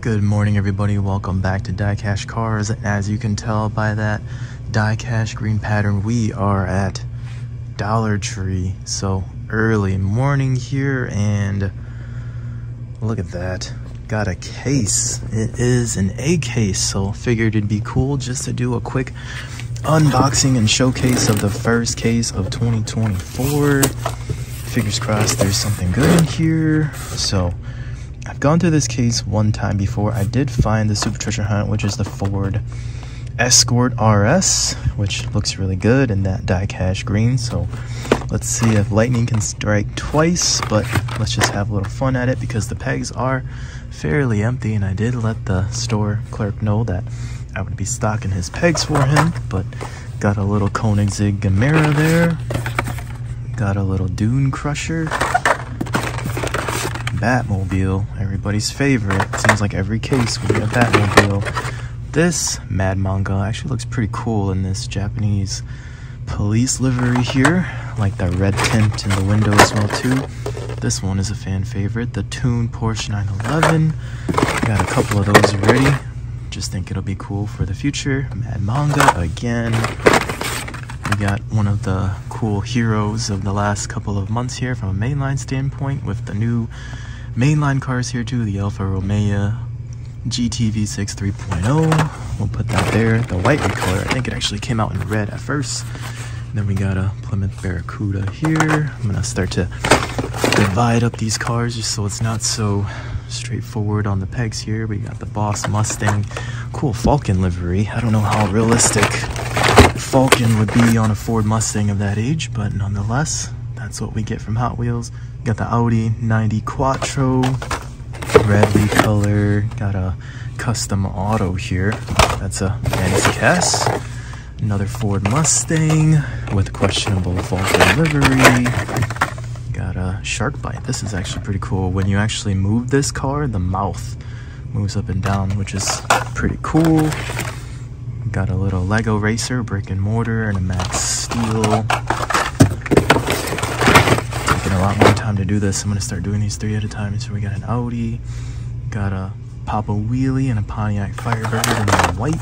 Good morning, everybody. Welcome back to DieCash Cars. As you can tell by that DieCash green pattern, we are at Dollar Tree. So early morning here, and look at that. Got a case. It is an A case, so figured it'd be cool just to do a quick unboxing and showcase of the first case of 2024. Fingers crossed there's something good in here. So I've gone through this case one time before. I did find the Super Treasure Hunt, which is the Ford Escort RS, which looks really good in that DieCash green. So let's see if lightning can strike twice, but let's just have a little fun at it because the pegs are fairly empty, and I did let the store clerk know that I would be stocking his pegs for him. But got a little Koenigsegg Gamera there, got a little Dune Crusher, Batmobile, everybody's favorite. Seems like every case we get a Batmobile. This Mad Manga actually looks pretty cool in this Japanese police livery here. Like the red tint in the window as well too. This one is a fan favorite, the Tune Porsche 911. Got a couple of those already. Just think it'll be cool for the future. Mad Manga again. We got one of the cool heroes of the last couple of months here from a mainline standpoint with the new mainline cars here too, the Alfa Romeo GT V6 3.0. We'll put that there. The white recolor, I think it actually came out in red at first. Then we got a Plymouth Barracuda here. I'm gonna start to divide up these cars just so it's not so straightforward on the pegs here. We got the Boss Mustang, cool Falcon livery. I don't know how realistic Falcon would be on a Ford Mustang of that age, but nonetheless, that's what we get from Hot Wheels. Got the Audi 90 Quattro, red color. Got a custom auto here. That's a fancy cast. Another Ford Mustang with questionable Falcon livery. Got a Shark Bite. This is actually pretty cool. When you actually move this car, the mouth moves up and down, which is pretty cool. Got a little Lego Racer, brick and mortar, and a Max Steel. Taking a lot more time to do this. I'm gonna start doing these three at a time. So we got an Audi, got a Papa Wheelie, and a Pontiac Firebird in the white.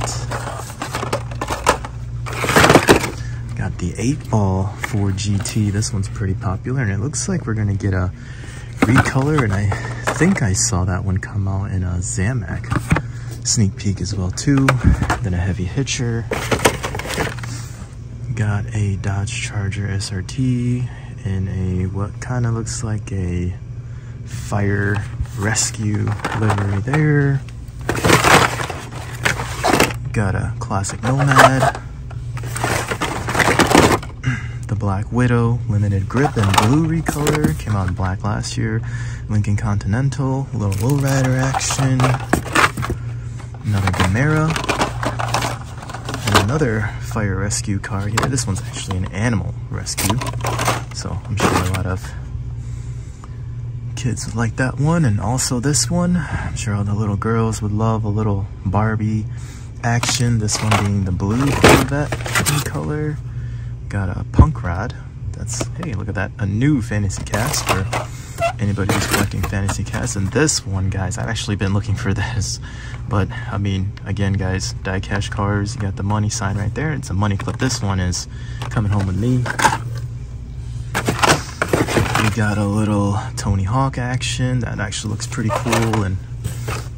Got the 8-ball Ford GT. This one's pretty popular, and it looks like we're gonna get a recolor, and I think I saw that one come out in a Zamac sneak peek as well too. Then a heavy hitcher. Got a Dodge Charger SRT in a what kind of looks like a fire rescue livery there. Got a classic Nomad. The Black Widow limited grip and blue recolor, came out in black last year. Lincoln Continental, a little lowrider action. Another Gamera, and another fire rescue car here. This one's actually an animal rescue, so I'm sure a lot of kids would like that one. And also this one, I'm sure all the little girls would love a little Barbie action. This one being the blue Corvette color. Got a Punk Rod. That's, hey, look at that, a new fantasy cast for anybody who's collecting fantasy casts. And this one, guys, I've actually been looking for this, but I mean, again, guys, DieCash Cars, you got the money sign right there. It's a money clip. This one is coming home with me. We got a little Tony Hawk action that actually looks pretty cool. And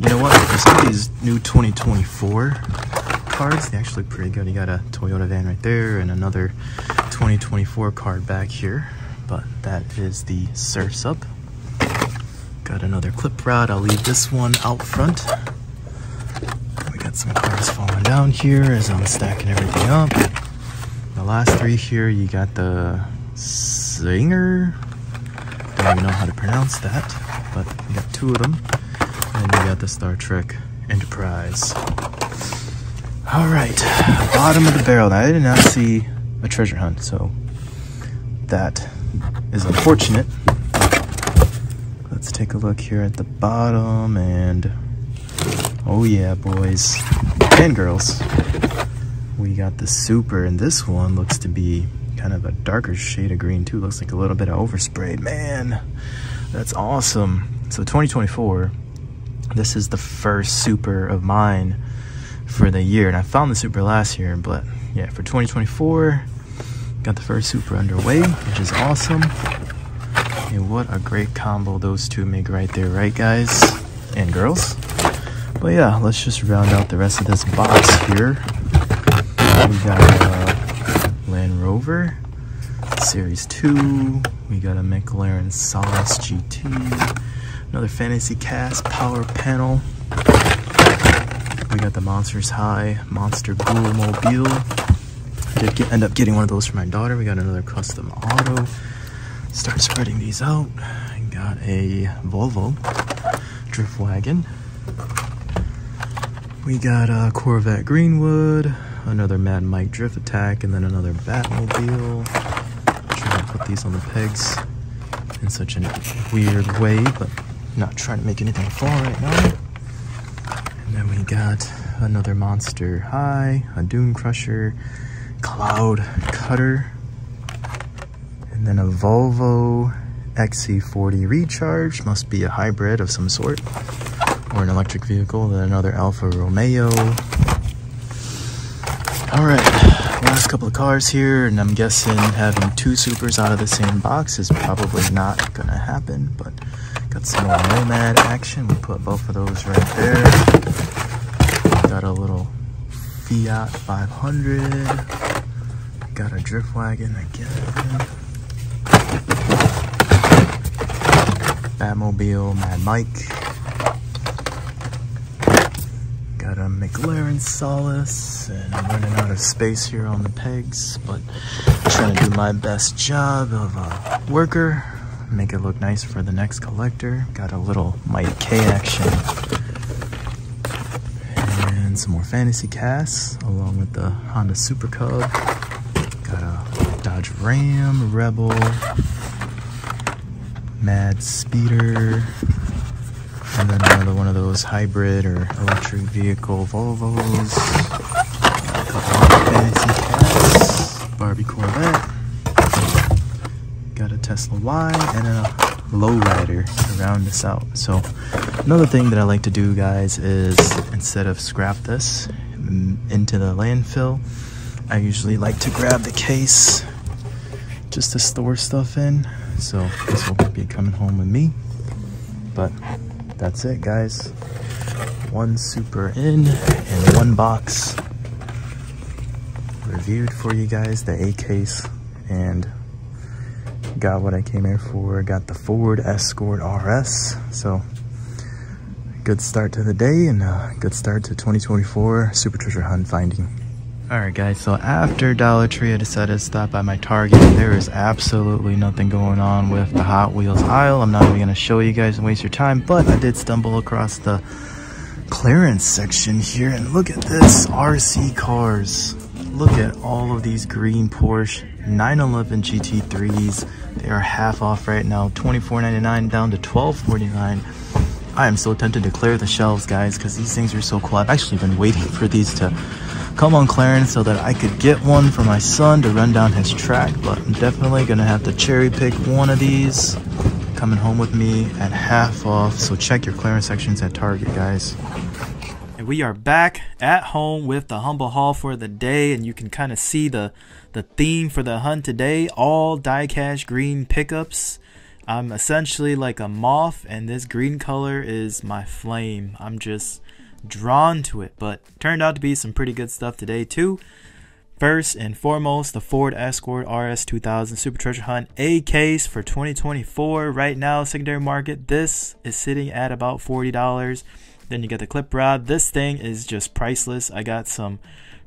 you know what, for some of these new 2024 cards, they actually look pretty good. You got a Toyota van right there and another 2024 card back here, but that is the Surf's Up. Got another clip rod. I'll leave this one out front. We got some cars falling down here as I'm stacking everything up. The last three here, you got the Singer. Don't even know how to pronounce that, but we got two of them. And we got the Star Trek Enterprise. All right, bottom of the barrel. Now, I did not see a treasure hunt, so that is unfortunate. Let's take a look here at the bottom, and oh yeah, boys and girls, we got the Super, and this one looks to be kind of a darker shade of green too. Looks like a little bit of overspray. Man, that's awesome. So 2024, This is the first super of mine for the year, and I found the super last year, but yeah, for 2024 got the first super underway, which is awesome. And what a great combo those two make right there, right guys and girls? But yeah, let's just round out the rest of this box here. We got Land Rover Series 2, we got a McLaren Solus GT, another Fantasy Cast power panel. We got the Monsters High Monster Blue Mobile. I did end up getting one of those for my daughter. We got another custom auto. Start spreading these out. I got a Volvo drift wagon. We got a Corvette Greenwood, another Mad Mike Drift Attack, and then another Batmobile. Trying to put these on the pegs in such a weird way, but not trying to make anything fall right now. And then we got another Monster High, a Dune Crusher, Cloud Cutter, and then a Volvo XC40 Recharge, must be a hybrid of some sort, or an electric vehicle. Then another Alfa Romeo. Alright, last couple of cars here, and I'm guessing having two supers out of the same box is probably not gonna happen, but got some more Nomad action. We put both of those right there. Got a little Fiat 500. Got a drift wagon again. Batmobile, Mad Mike. Got a McLaren Solus, and I'm running out of space here on the pegs, but trying to do my best job of a worker, make it look nice for the next collector. Got a little Mighty K action, and some more Fantasy Casts, along with the Honda Super Cub. Got a Dodge Ram, Rebel, Mad Speeder, and then another one of those hybrid or electric vehicle Volvos. Got a couple of Fantasy Casts, Barbie Corvette. Got a Tesla Y and a lowrider to round this out. So another thing that I like to do, guys, is instead of scrap this into the landfill, I usually like to grab the case just to store stuff in. So this will be coming home with me. But that's it, guys. One super in and one box reviewed for you guys, the A case, and got what I came here for. Got the Ford Escort RS. So good start to the day, and good start to 2024 super treasure hunt finding. Alright guys, so after Dollar Tree I decided to stop by my Target. There is absolutely nothing going on with the Hot Wheels aisle. I'm not even going to show you guys and waste your time, but I did stumble across the clearance section here, and look at this, RC cars. Look at all of these green Porsche 911 GT3s. They are half off right now, $24.99 down to $12.49. I am so tempted to clear the shelves, guys, because these things are so cool. I've actually been waiting for these to come on clearance so that I could get one for my son to run down his track, but I'm definitely gonna have to cherry pick one of these coming home with me at half off. So check your clearance sections at Target, guys. And we are back at home with the humble haul for the day, and you can kind of see the theme for the hunt today. All DieCash green pickups. I'm essentially like a moth, and this green color is my flame. I'm just drawn to it, but turned out to be some pretty good stuff today too. First and foremost, the Ford Escort RS 2000 Super Treasure Hunt A case for 2024. Right now, secondary market, this is sitting at about $40. Then you get the clip rod. This thing is just priceless. I got some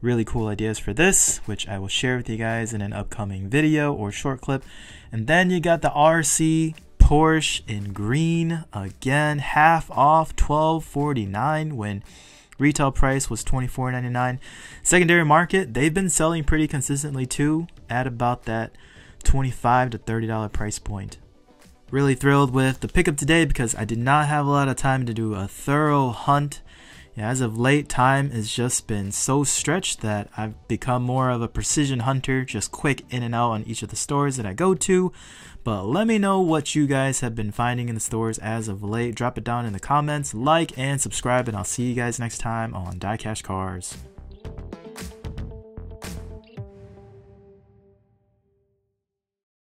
really cool ideas for this, which I will share with you guys in an upcoming video or short clip. And then you got the RC Porsche in green, again half off, $12.49 when retail price was $24.99. Secondary market, they've been selling pretty consistently too, at about that $25 to $30 price point. Really thrilled with the pickup today because I did not have a lot of time to do a thorough hunt Yeah, as of late, time has just been so stretched that I've become more of a precision hunter, just quick in and out on each of the stores that I go to. But let me know what you guys have been finding in the stores as of late. Drop it down in the comments, like and subscribe, and I'll see you guys next time on DieCash Cars.